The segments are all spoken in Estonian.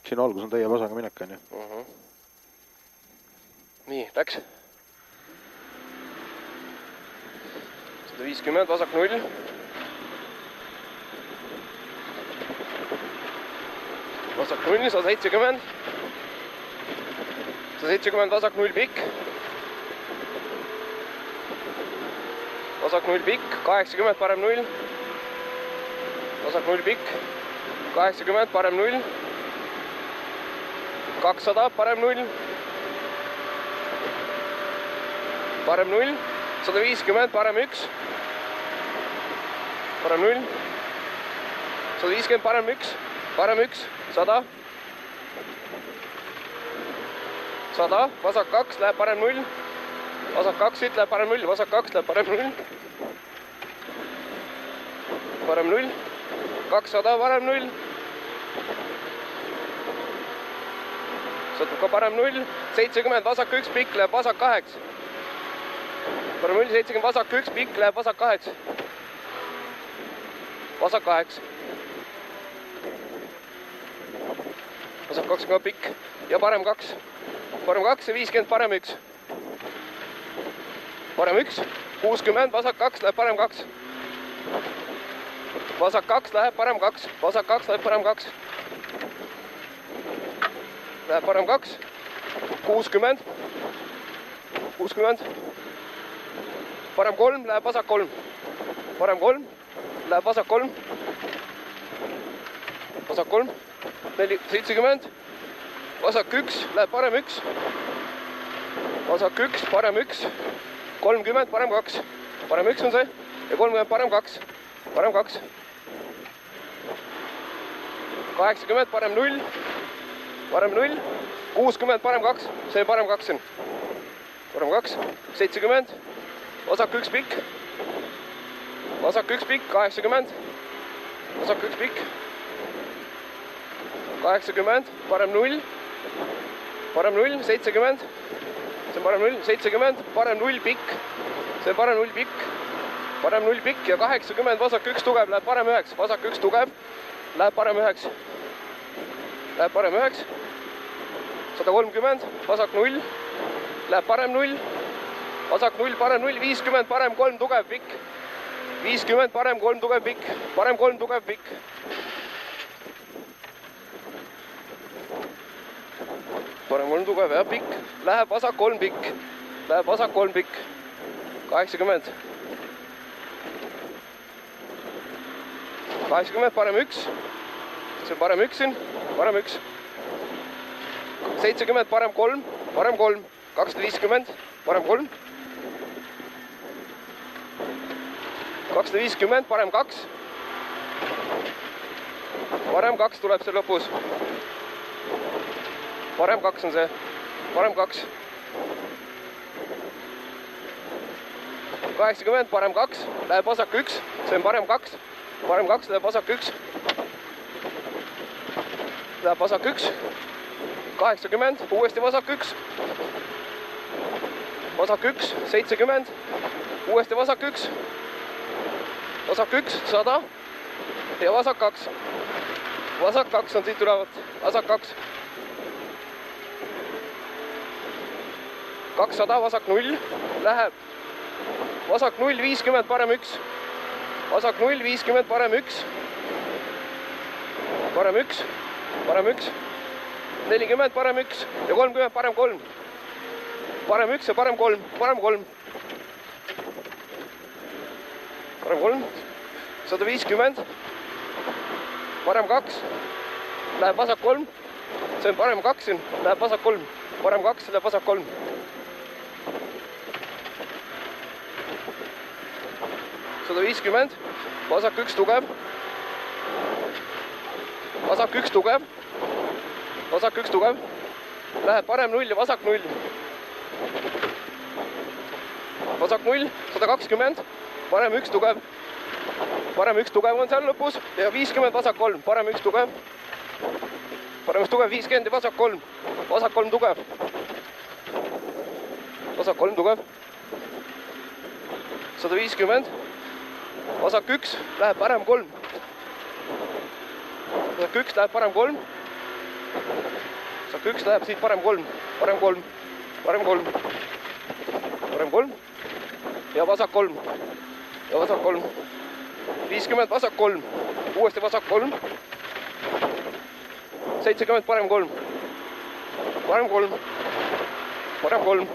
Siin algus on teie vasaga minek, on ju? Nii, läks. 150, vasak 0. Vasak 0, 170. 170, vasak 0 pikk. Vasak 0 pikk, 80, parem 0. Vasak 0 pikk, 80, parem 0. 200, parem 0. Parem 0. 150, parem 1. Parem 0. 150, parem 1. Parem 1. 100. 100, vasak 2, läheb parem 0. Vasak 2 siit läheb parem 0. Vasak 2 läheb parem 0. Parem 0. 200, parem 0. Sõltub ka parem 0. 70, vasak 1, pikk läheb vasak 8. Parem 0, 70, vasak 1, pikk läheb vasak 8. Vasak 8. Vasak 20 pikk ja parem 2. Parem 2 ja 50, parem 1. Parem 1, 60, vasak 2 läheb parem 2. Vasak 2 läheb parem 2. Vasak 2 läheb parem 2. Läheb parem 2. 60. 60. Parem 3 läheb vasak 3. Parem 3 läheb vasak 3. Vasak 3. 70. Vasak 1 läheb parem 1. Vasak 1, parem 1. 30, parem 2. Parem 1 on see. Ja 30, parem 2. Parem 2. 80, parem 0. Parem 0. 60, parem 2. See parem 2 on. Parem 2. 70. Vasak 1 pikk. Vasak 1 pikk. 80. Vasak 1 pikk. 80. Parem 0. Parem 0. 70. See on parem 0. 70. Parem 0 pikk. See on parem 0 pikk. Parem 0 pikk ja 80. Vasak 1 tugev läheb parem 9. Vasak 1 tugev läheb parem 9. Läheb parem 9. 130. Vasak 0 läheb parem 0. Vasak 0, parem 0. 50, parem 3 tugev pikk. 50, parem 3 tugev pikk. Parem 3 tugev pikk. Parem 3 tugev ja pikk. Läheb vasak 3 pikk. Läheb vasak 3 pikk. 80. 80, parem 1. See on parem 1 siin. Parem 1. 70, parem 3. Parem 3. 250, parem 3. 250, parem 2. Parem 2 tuleb seal lõpus. Parem 2 on see. Parem 2. 80, parem 2. Läheb vasak 1. See on parem 2. Parem 2 läheb vasak 1. Läheb vasak 1. 80, uuesti vasak 1. Vasak 1, 70. Uuesti vasak 1. Vasak 1, 100. Ja vasak 2. Vasak 2 on siit ülevalt. Vasak 2. 200, vasak 0. Läheb. Vasak 0, 50, parem 1. Vasak 0, 50, parem 1. Parem 1. Parem 1. 40, parem 1. Ja 30, parem 3. Parem 1 ja parem 3. Parem 3. Parem 3. 150. Parem 2. Läheb vasak 3. See on parem 2 siin. Läheb vasak 3. Parem 2, läheb vasak 3. $150. Vasak 1 tugev. Vasak 1 tugev. Vasak 1 tugev. Läheb parem 0 ja vasak 0. Vasak 0, 120. Parem 1 tugev. Parem 1 tugev on seal lõpus. Ja 50, vasak 3. Parem 1 tugev. Parem 1 tugev, 50 ja vasak 3. Vasak 3 tugev. Vasak 3 tugev. 150. Vasak 1 läheb parem 3. Vasak 1 läheb parem 3. vasak 1 läheb siit parem 3, parem 3, parem 3, parem 3 ja vasak 3 ja vasak 3, 50 vasak 3, uuesti vasak 3, 70 parem 3, parem 3, parem 3,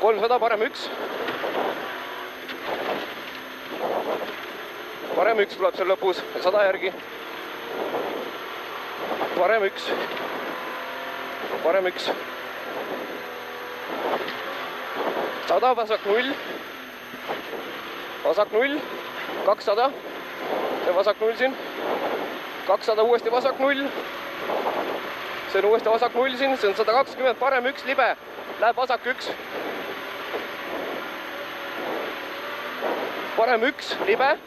300 parem 1, parem 1 tuleb seal lõpus, 100 järgi, parem 1, parem 1, 100 vasak 0, vasak 0, 200, see vasak 0 siin, 200 uuesti vasak 0, see on uuesti vasak 0 siin, see on 120, parem 1 libe, läheb vasak 1, parem 1 libe,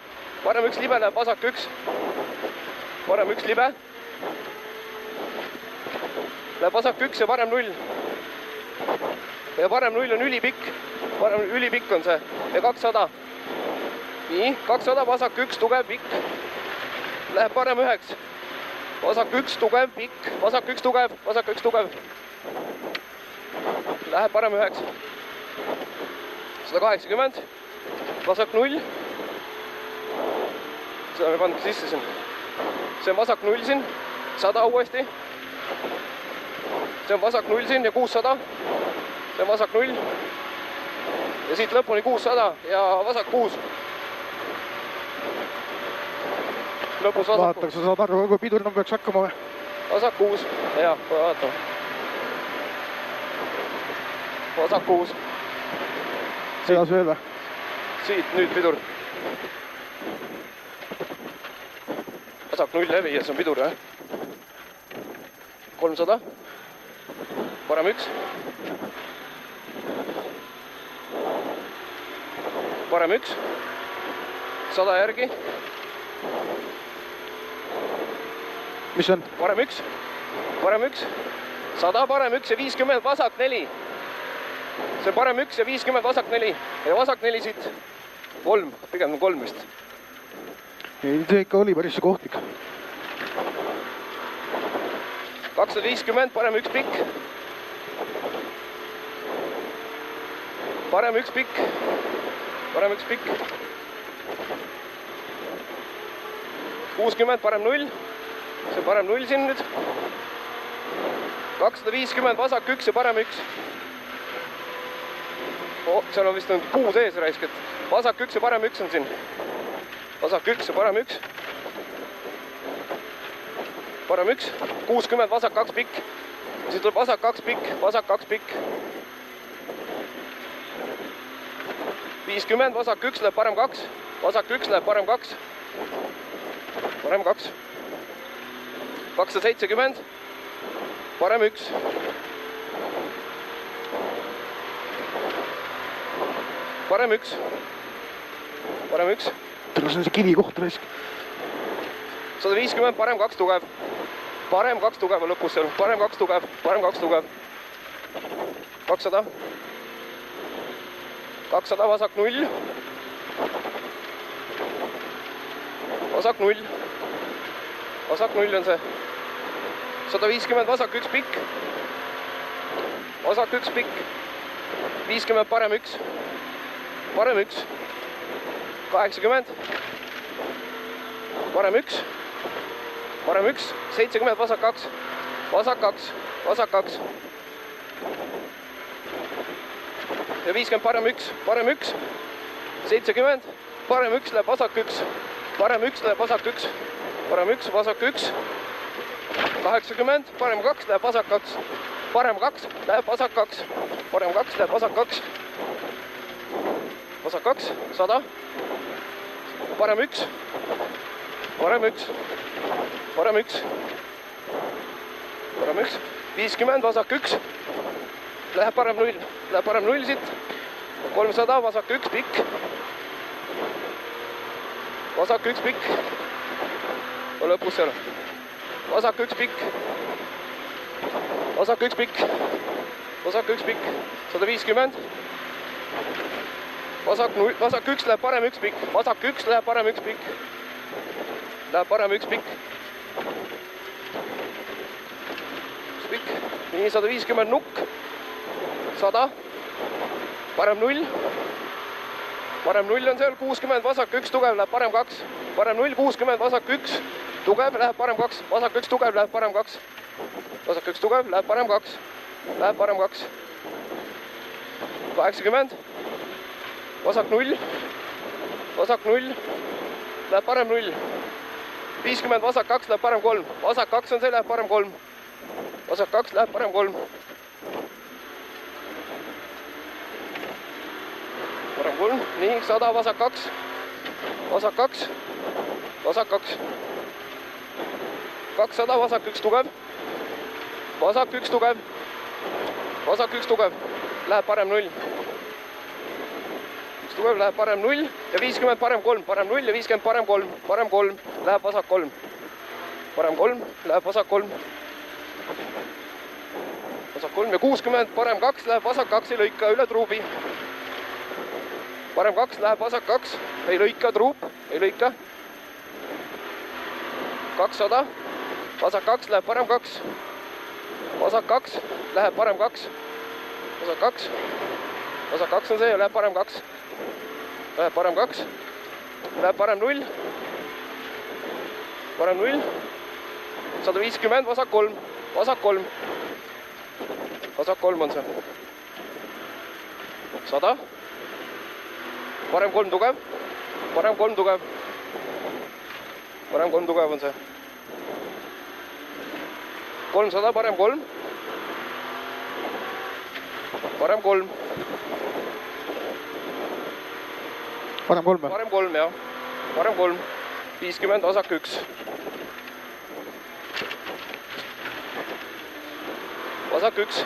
parem 1 libe läheb vasak 1, parem 1 libe, läheb vasak 1 ja parem 0. Ja parem 0 on ülipikk, parem ülipikk on see ja 200. Nii, 200 vasak 1 tugev pikk, läheb parem 9, vasak 1 tugev pikk, vasak 1 tugev, vasak 1 tugev, läheb parem 9, 180, vasak 0, seda me pannud sisse siin, see on vasak 0 siin, 100 uuesti, see on vasak 0 siin ja 600, see on vasak 0 ja siit lõpuni 600 ja vasak 6. Lõpus vasak 6. Vaataks, sa saad aru, kui pidurna peaks hakkama või? Vasak 6, jah, vaatame. Vasak 6. Sedas veel või? Siit nüüd pidur. Vasak 0 läbi ja see on pidur, jah? 300. Parem 1. Parem 1. 100 järgi. Mis on? Parem 1. Parem 1. 100 parem 1 ja 50 vasak 4. See parem 1 ja 50 vasak 4. Ja vasak 4 siit. 3. Pigem on 3 vist. Ei, see ikka oli päris kohtlik. 250, parem 1 pikk. Parem 1 pikk. Parem 1 pikk. 60, parem 0. See on parem 0 siin nüüd. 250, vasak 1 ja parem 1. Seal on vist puu sees raisk, et vasak 1 ja parem 1 on siin. Vasak 1 ja parem 1. Parem 1. 60, vasak 2 pikk. Siis tuleb vasak 2 pikk, vasak 2 pikk. 50, vasak 1 läheb parem 2. Vasak 1 läheb parem 2. Parem 2. 270. Parem 1. Parem 1. Parem 1. Tere, see on see kivi koht raisk. 150, parem 2 tugev. Parem 2 tugev on lõpus seal. Parem 2 tugev. Parem 2 tugev. 200. 200 vasak 0. Vasak 0. Vasak 0 on see. 150 vasak 1 pikk. Vasak 1 pikk. 50 parem 1. Parem 1. 80. Parem 1. Parem 1. 70 vasak 2. Vasak 2. Vasak 2. Ja 50 parem 1. Parem 1. 70. Parem 1 läheb vasak 1. Parem 1 läheb vasak 1. Parem 1, vasak 1. 80. Parem 2 läheb vasak 2. Parem 2 läheb vasak 2. Parem 2 läheb vasak 2. Vasak 2. 100. Parem 1. Parem 1. Parem 1. Parem 1. 50, vasak 1. Läheb parem 0. Läheb parem 0 siit. 300, vasak 1 pikk. Vasak 1 pikk. Lõpus seal. Vasak 1 pikk. Vasak 1 pikk. Vasak 1 pikk. 150. Vasak 1 läheb parem 1 pikk. Vasak 1 läheb parem 1 pikk. läheb parem üks pikk. Pikk, nii 150 nukk, 100, parem 0 on seal, 60 vasak, 1 tugev, läheb parem 2, parem 0, 60 vasak 1, tugev, läheb parem 2, vasak 1 tugev, läheb parem 2, vasak 1 tugev, läheb parem 2, läheb parem 2, 80, vasak 0, läheb parem 0, 50 vasak 2, läheb parem 3, vasak 2 on see, läheb parem 3, vasak 2 läheb parem 3. Parem 3, nii 100 vasak 2, vasak 2, vasak 2. 200 vasak 1 tugev, vasak 1 tugev, vasak 1 tugev, läheb parem 0. 1 tugev läheb parem 0 ja 50 parem 3, parem 0 ja 50 parem 3, parem 3, läheb vasak 3. Parem 3, läheb vasak 3. Vasak 3 ja 60, parem 2 läheb vasak 2, ei lõika üle truubi. Parem 2 läheb vasak 2, ei lõika truup, ei lõika. 200, vasak 2 läheb parem 2. Vasak 2 läheb parem 2. Vasak 2. Vasak 2 on see ja läheb parem 2. Läheb parem 2. Läheb parem 0. Parem 0. 150, vasak 3. Vasak 3. Vasak 3 on see. 100. Parem 3 tugev. Parem 3 tugev. Parem 3 tugev on see. 300, parem 3. Parem 3. Parem 3 või? Parem 3, jah. Parem 3. 50, vasak 1. Vasak 1.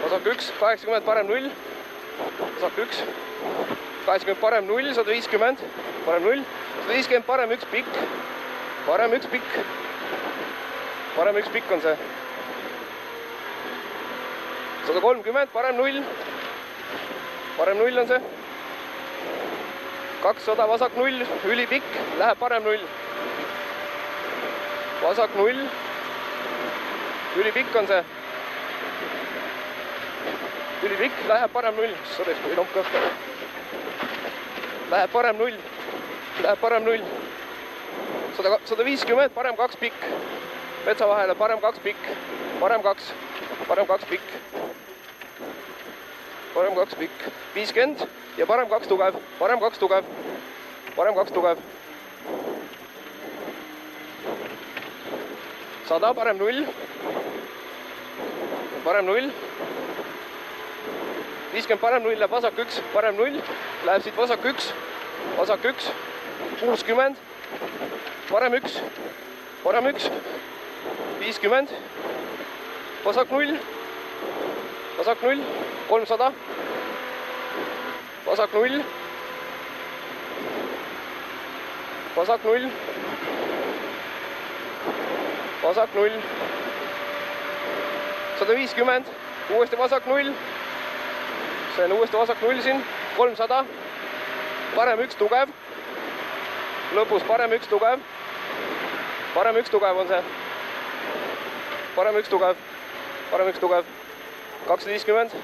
Vasak 1, 80, parem 0. Vasak 1. 80, parem 0, 150. Parem 0. 150, parem 1 pikk. Parem 1 pikk. Parem 1 pikk on see. 130, parem 0. Parem 0 on see. 200, vasak 0, ülipikk, läheb parem 0. Vasak 0. Ülipikk on see. Ülipikk, läheb parem 0. Sorry, ei lomka. Läheb parem 0. Läheb parem 0. 150, parem 2 pikk. Metsa vahele, parem 2 pikk. Parem 2. Parem 2 pikk. Parem 2 pikk. 50 ja parem 2 tugev. Parem 2 tugev. Parem 2 tugev. 100, parem 0. Parem 0. 50 parem 0 läheb vasak 1. Parem 0. Läheb siit vasak 1. Vasak 1. 60. Parem 1. Parem 1. 50. Vasak 0. Vasak 0. 300. Vasak 0. Vasak 0. Vasak 0. 150. Uuesti vasak 0. See on uuesti vasak 0 siin. 300. Parem 1 tugev. Lõpus parem 1 tugev. Parem 1 tugev on see. Parem 1 tugev. Parem 1 tugev. 250.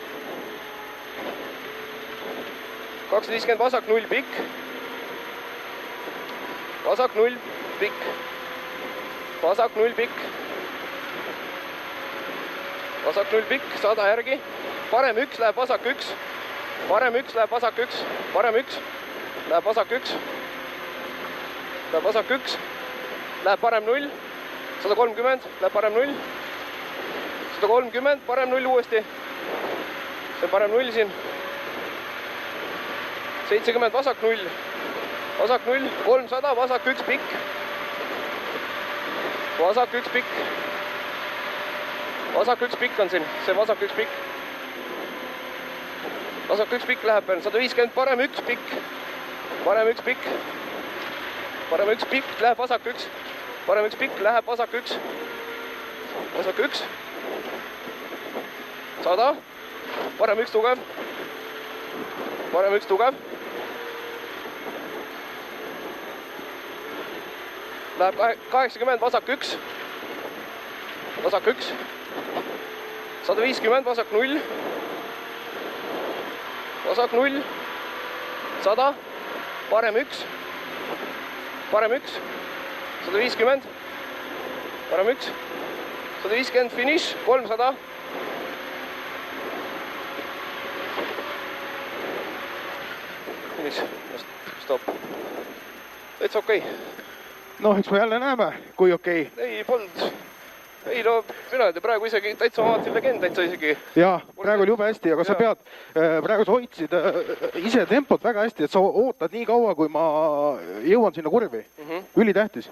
250 vasak 0 pikk. Vasak 0 pikk. Vasak 0 pikk. Vasak 0 pikk, 100 järgi. Parem 1 läheb vasak 1. Parem 1 läheb vasak 1. Parem 1 läheb vasak 1. Läheb vasak 1. Läheb parem 0. 130 läheb parem 0. 130, parem 0 uuesti. See on parem 0 siin. 70 vasak 0. Vasak 0, 300, vasak 1 pikk. Vasak 1 pikk. Vasak 1 pikk on siin, see vasak 1 pikk. Vasak 1 pikk läheb veel, 150, parem 1 pikk. Parem 1 pikk. Parem 1 pikk läheb vasak 1. Parem 1 pikk läheb vasak 1. Vasak 1. 100. Parem 1 tugev. Parem 1 tugev. Läheb 80, vasak 1. Vasak 1. 150, vasak 0. Vasak 0. 100. Parem 1. Parem 1. 150. Parem 1. 150, finiš. 300. Finiš. Stop. Täitsa okei. noh, eks me jälle näeme, kui okei. Ei, polnud. Ei, no mina ei tea, praegu isegi täitsa ma vaatasin legend täitsa isegi. Jaa, praegu oli jube hästi, aga sa pead, praegu sa hoidsid ise tempot väga hästi, et sa ootad nii kaua, kui ma jõuan sinna kurvi. Ülitähtis.